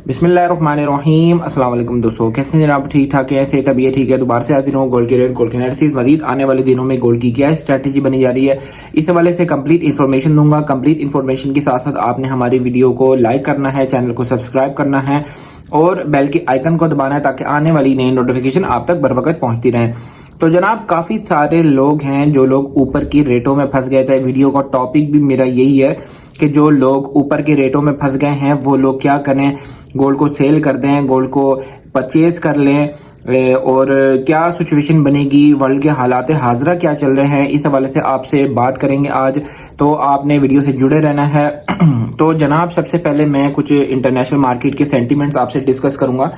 बिस्मिल्लाहिर्रहमानिर्रहीम। अस्सलाम वालेकुम दोस्तों, कैसे हैं आप? ठीक ठाक है, सेहत तबीयत ठीक है? दोबारा से हाजिर हूँ गोल्ड के रेट, गोल्ड के एनालिसिस। मजीद आने वाले दिनों में गोल्ड की क्या स्ट्रैटेजी बनी जा रही है, इस हवाले से कंप्लीट इन्फॉर्मेशन दूंगा। कंप्लीट इन्फॉर्मेशन के साथ साथ आपने हमारी वीडियो को लाइक करना है, चैनल को सब्सक्राइब करना है और बेल के आइकन को दबाना है ताकि आने वाली नई नोटिफिकेशन आप तक बर वक्त पहुंचती रहे। तो जनाब, काफी सारे लोग हैं जो लोग ऊपर की रेटों में फंस गए थे। वीडियो का टॉपिक भी मेरा यही है कि जो लोग ऊपर के रेटों में फंस गए हैं वो लोग क्या करें, गोल्ड को सेल कर दें, गोल्ड को परचेज कर लें, और क्या सिचुएशन बनेगी, वर्ल्ड के हालात हाजरा क्या चल रहे हैं, इस हवाले से आपसे बात करेंगे आज। तो आपने वीडियो से जुड़े रहना है। तो जनाब, सबसे पहले मैं कुछ इंटरनेशनल मार्केट के सेंटीमेंट्स आपसे डिस्कस करूंगा,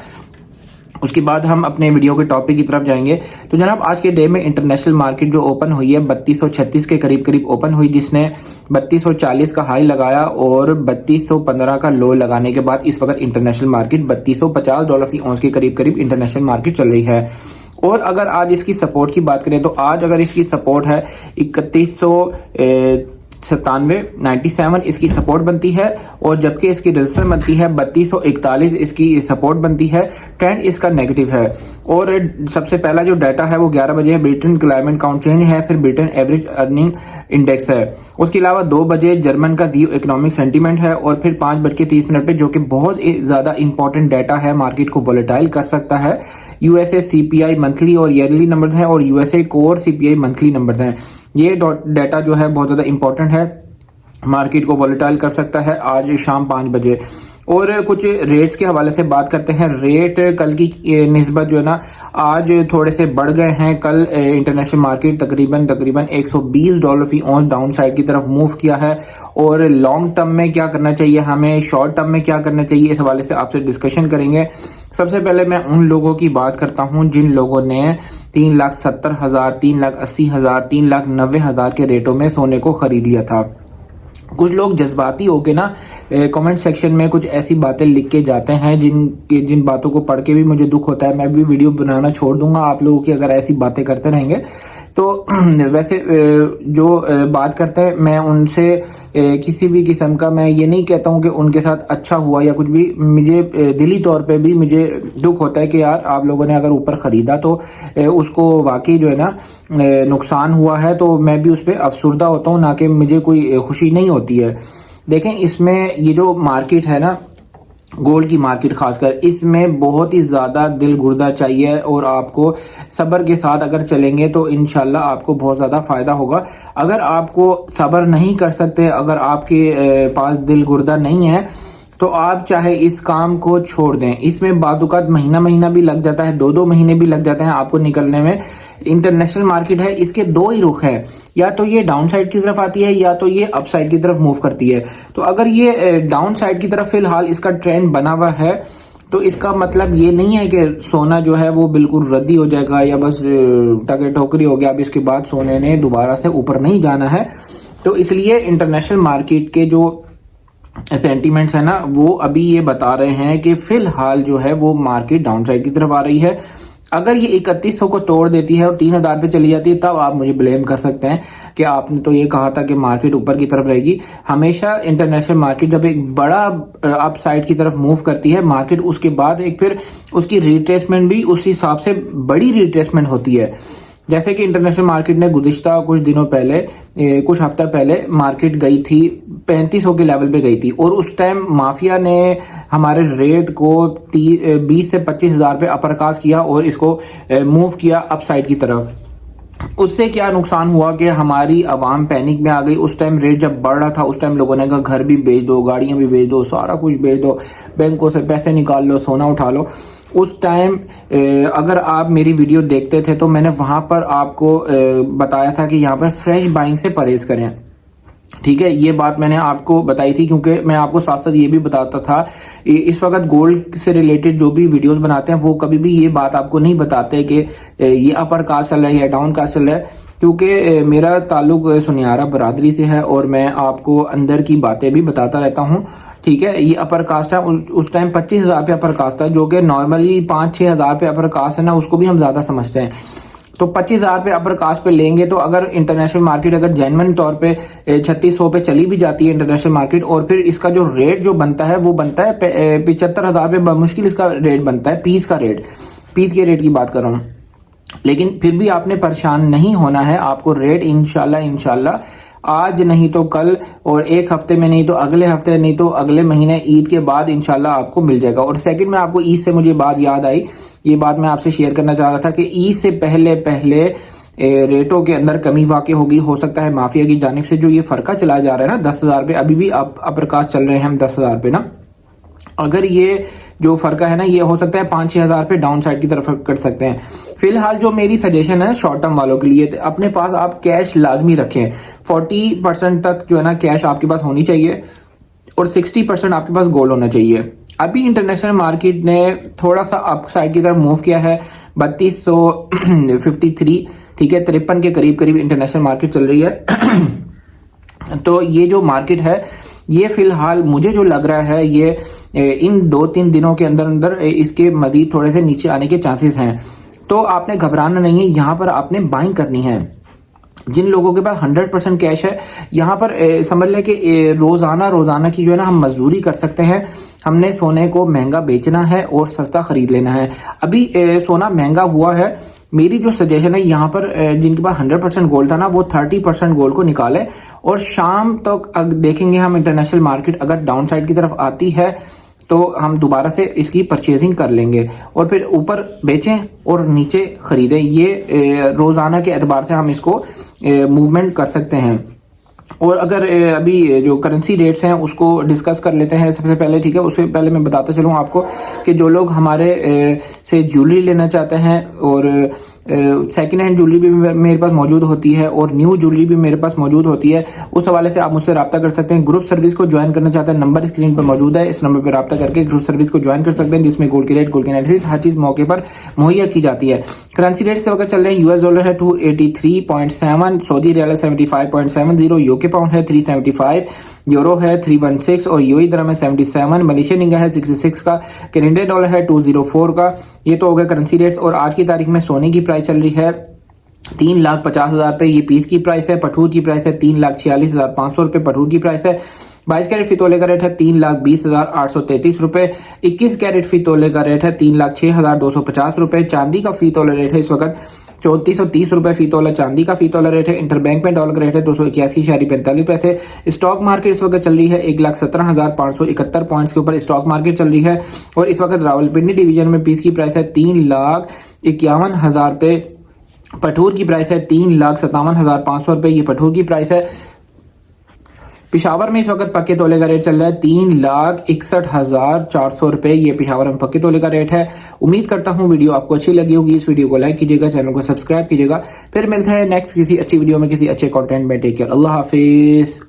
उसके बाद हम अपने वीडियो के टॉपिक की तरफ जाएंगे। तो जनाब, आज के डे में इंटरनेशनल मार्केट जो ओपन हुई है 3236 के करीब करीब ओपन हुई, जिसने 3240 का हाई लगाया और 3215 का लो लगाने के बाद इस वक्त इंटरनेशनल मार्केट $3250 की औंस के करीब करीब इंटरनेशनल मार्केट चल रही है। और अगर आज इसकी सपोर्ट की बात करें तो आज अगर इसकी सपोर्ट है 3197 इसकी सपोर्ट बनती है, और जबकि इसकी रेजिस्टेंस बनती है 3241 इसकी सपोर्ट बनती है। ट्रेंड इसका नेगेटिव है। और सबसे पहला जो डाटा है वो 11 बजे है, ब्रिटेन क्लाइमेट काउंट चेंज है, फिर ब्रिटेन एवरेज अर्निंग इंडेक्स है। उसके अलावा 2 बजे जर्मन का जियो इकोनॉमिक सेंटीमेंट है, और फिर 5:30 पे जो कि बहुत ज्यादा इंपॉर्टेंट डाटा है, मार्केट को वोलेटाइल कर सकता है। यूएसए सीपीआई मंथली और ईयरली नंबर है, और USA core CPI monthly number हैं। ये डाटा जो है बहुत ज्यादा इंपॉर्टेंट है, मार्केट को वोलेटाइल कर सकता है आज शाम 5 बजे। और कुछ रेट्स के हवाले से बात करते हैं। रेट कल की निस्बत जो है ना आज थोड़े से बढ़ गए हैं। कल इंटरनेशनल मार्केट तकरीबन $120 फी औंस डाउन साइड की तरफ मूव किया है। और लॉन्ग टर्म में क्या करना चाहिए हमें, शॉर्ट टर्म में क्या करना चाहिए, इस हवाले से आपसे डिस्कशन करेंगे। सबसे पहले मैं उन लोगों की बात करता हूं जिन लोगों ने 3,70,000, 3,80,000, 3,90,000 के रेटों में सोने को खरीद लिया था। कुछ लोग जज्बाती होके ना कमेंट सेक्शन में कुछ ऐसी बातें लिख के जाते हैं जिन बातों को पढ़ के भी मुझे दुख होता है। मैं भी वीडियो बनाना छोड़ दूंगा आप लोगों की अगर ऐसी बातें करते रहेंगे तो। वैसे जो बात करते हैं मैं उनसे किसी भी किस्म का मैं ये नहीं कहता हूं कि उनके साथ अच्छा हुआ या कुछ भी। मुझे दिली तौर पे भी मुझे दुख होता है कि यार आप लोगों ने अगर ऊपर खरीदा तो उसको वाकई जो है ना नुकसान हुआ है, तो मैं भी उस पर अफसुर्दा होता हूँ, ना कि मुझे कोई खुशी नहीं होती है। देखें, इसमें ये जो मार्केट है ना, गोल्ड की मार्केट खासकर, इसमें बहुत ही ज्यादा दिल गुर्दा चाहिए, और आपको सब्र के साथ अगर चलेंगे तो इंशाल्लाह आपको बहुत ज्यादा फायदा होगा। अगर आपको सब्र नहीं कर सकते, अगर आपके पास दिल गुर्दा नहीं है, तो आप चाहे इस काम को छोड़ दें। इसमें बादुकात महीना भी लग जाता है, 2-2 महीने भी लग जाते हैं आपको निकलने में। इंटरनेशनल मार्केट है, इसके 2 ही रुख है, या तो ये डाउन साइड की तरफ आती है या तो ये अप साइड की तरफ मूव करती है। तो अगर ये डाउन साइड की तरफ फिलहाल इसका ट्रेंड बना हुआ है, तो इसका मतलब ये नहीं है कि सोना जो है वो बिल्कुल रद्दी हो जाएगा या बस टके ठोकरी हो गया। अब इसके बाद सोने ने दोबारा से ऊपर नहीं जाना है। तो इसलिए इंटरनेशनल मार्केट के जो सेंटीमेंट्स है ना, वो अभी ये बता रहे हैं कि फिलहाल जो है वो मार्केट डाउन साइड की तरफ आ रही है। अगर ये 3100 को तोड़ देती है और 3000 पे चली जाती है, तब आप मुझे ब्लेम कर सकते हैं कि आपने तो ये कहा था कि मार्केट ऊपर की तरफ रहेगी। हमेशा इंटरनेशनल मार्केट जब एक बड़ा अप साइड की तरफ मूव करती है मार्केट, उसके बाद एक फिर उसकी रिट्रेसमेंट भी उस हिसाब से बड़ी रिट्रेसमेंट होती है। जैसे कि इंटरनेशनल मार्केट ने गुज़िश्ता कुछ दिनों पहले, कुछ हफ्ता पहले मार्केट गई थी 3500 के लेवल पे गई थी, और उस टाइम माफिया ने हमारे रेट को 20 से 25,000 पे अपरकास किया और इसको मूव किया अप साइड की तरफ। उससे क्या नुकसान हुआ कि हमारी आवाम पैनिक में आ गई। उस टाइम रेट जब बढ़ रहा था, उस टाइम लोगों ने कहा घर भी बेच दो, गाड़ियां भी बेच दो, सारा कुछ बेच दो, बैंकों से पैसे निकाल लो, सोना उठा लो। उस टाइम अगर आप मेरी वीडियो देखते थे तो मैंने वहां पर आपको बताया था कि यहाँ पर फ्रेश बाइंग से परहेज करें। ठीक है, ये बात मैंने आपको बताई थी, क्योंकि मैं आपको साथ साथ ये भी बताता था इस वक्त गोल्ड से रिलेटेड जो भी वीडियोस बनाते हैं वो कभी भी ये बात आपको नहीं बताते कि ये अपर कास्ट चल रहा है या डाउन कास्ट चल रहा है, क्योंकि मेरा ताल्लुक सुनियारा बरादरी से है और मैं आपको अंदर की बातें भी बताता रहता हूँ। ठीक है, ये अपर कास्ट है। उस टाइम 25,000 पे अपर कास्ट था, जो कि नॉर्मली 5-6 हज़ार पे अपर कास्ट है ना, उसको भी हम ज्यादा समझते हैं। तो 25,000 पे अपर कास्ट पे लेंगे तो अगर इंटरनेशनल मार्केट अगर जेन्युइन तौर पे 3600 पे चली भी जाती है इंटरनेशनल मार्केट, और फिर इसका जो रेट जो बनता है वो बनता है 75,000 पे मुश्किल इसका रेट बनता है, पीस के रेट की बात कर रहा हूँ। लेकिन फिर भी आपने परेशान नहीं होना है, आपको रेट इंशाल्लाह आज नहीं तो कल, और एक हफ्ते में नहीं तो अगले हफ्ते, नहीं तो अगले महीने ईद के बाद इंशाल्लाह आपको मिल जाएगा। और सेकंड में आपको ईद से मुझे बात याद आई, ये बात मैं आपसे शेयर करना चाह रहा था कि ईद से पहले रेटों के अंदर कमी वाकई होगी। हो सकता है माफिया की जानिब से जो ये फर्का चलाया जा रहा है ना 10,000 पे, अभी भी अपर कास्ट चल रहे हैं हम 10,000 पे ना, अगर ये जो फर्क है ना ये हो सकता है 5-6 हज़ार पे डाउन साइड की तरफ कर सकते हैं। फिलहाल जो मेरी सजेशन है शॉर्ट टर्म वालों के लिए, अपने पास आप कैश लाजमी रखें। 40% तक जो है ना कैश आपके पास होनी चाहिए और 60% आपके पास गोल्ड होना चाहिए। अभी इंटरनेशनल मार्केट ने थोड़ा सा अप साइड की तरफ मूव किया है, 3253, ठीक है, 53 के करीब इंटरनेशनल मार्केट चल रही है। तो ये जो मार्केट है ये फिलहाल मुझे जो लग रहा है ये इन 2-3 दिनों के अंदर इसके मजीद थोड़े से नीचे आने के चांसेस हैं। तो आपने घबराना नहीं है, यहाँ पर आपने बाइंग करनी है। जिन लोगों के पास 100% कैश है, यहाँ पर समझ लें कि रोजाना की जो है ना हम मजदूरी कर सकते हैं। हमने सोने को महंगा बेचना है और सस्ता खरीद लेना है। अभी सोना महंगा हुआ है, मेरी जो सजेशन है यहाँ पर जिनके पास 100% गोल्ड था ना वो 30% गोल्ड को निकाले, और शाम तक देखेंगे हम इंटरनेशनल मार्केट अगर डाउन साइड की तरफ आती है तो हम दोबारा से इसकी परचेजिंग कर लेंगे, और फिर ऊपर बेचें और नीचे खरीदें। ये रोजाना के एतबार से हम इसको मूवमेंट कर सकते हैं। और अगर अभी जो करेंसी रेट्स हैं उसको डिस्कस कर लेते हैं सबसे पहले, ठीक है। उससे पहले मैं बताता चलूँ आपको कि जो लोग हमारे से ज्वेलरी लेना चाहते हैं, और सेकेंड हैंड ज्वेलरी भी मेरे पास मौजूद होती है और न्यू ज्वेलरी भी मेरे पास मौजूद होती है, उस हवाले से आप मुझसे रब्ता कर सकते हैं। ग्रुप सर्विस को ज्वाइन करना चाहते हैं, नंबर स्क्रीन पर मौजूद है, इस नंबर पर रब्ता करके ग्रुप सर्विस को ज्वाइन कर सकते हैं, जिसमें गोल्ड की रेट, गोल्ड की एनालिसिस, हर चीज मौके पर मुहैया की जाती है। करेंसी रेट से वक्त चल रहे हैं, यूएस डॉलर है 283.7, सऊदी रियाल 75.70, यूके पाउंड है 375, यूरो है 316 और यूएई दिरहम है 77, मलेशियन रिंगिट है 66 का, कैनेडियन डॉलर है 204 का। ये तो हो गया करेंसी रेट्स। और आज की तारीख में सोने की प्राइस चल रही है 3,50,000 पे, ये पीस की प्राइस है। पठूर की प्राइस है 3,46,500 रुपए पठूर की प्राइस है। 22 कैरेट फी तोले का रेट है 3,20,833 रुपए। 21 कैरेट फी तोले का रेट है 3,06,250 रुपए। चांदी का फी तोले रेट है इस वक्त 3430 रुपए फी तोला चांदी का फी तोला रेट है। इंटरबैंक में डॉलर का रेट है 281.45 पैसे। स्टॉक मार्केट इस वक्त चल रही है 1,17,571 पॉइंट्स के ऊपर स्टॉक मार्केट चल रही है। और इस वक्त रावलपिंडी डिवीजन में पीस की प्राइस है 3,51,000 पे। पठूर की प्राइस है 3,57,500 रुपए, ये पठूर की प्राइस है। पिशावर में इस वक्त पक्के तोले का रेट चल रहा है 3,61,400 रुपए, ये पिशावर में पक्के तोले का रेट है। उम्मीद करता हूँ वीडियो आपको अच्छी लगी होगी। इस वीडियो को लाइक कीजिएगा, चैनल को सब्सक्राइब कीजिएगा। फिर मिलते हैं नेक्स्ट किसी अच्छी वीडियो में किसी अच्छे कंटेंट में। टेक केयर, अल्लाह हाफिज।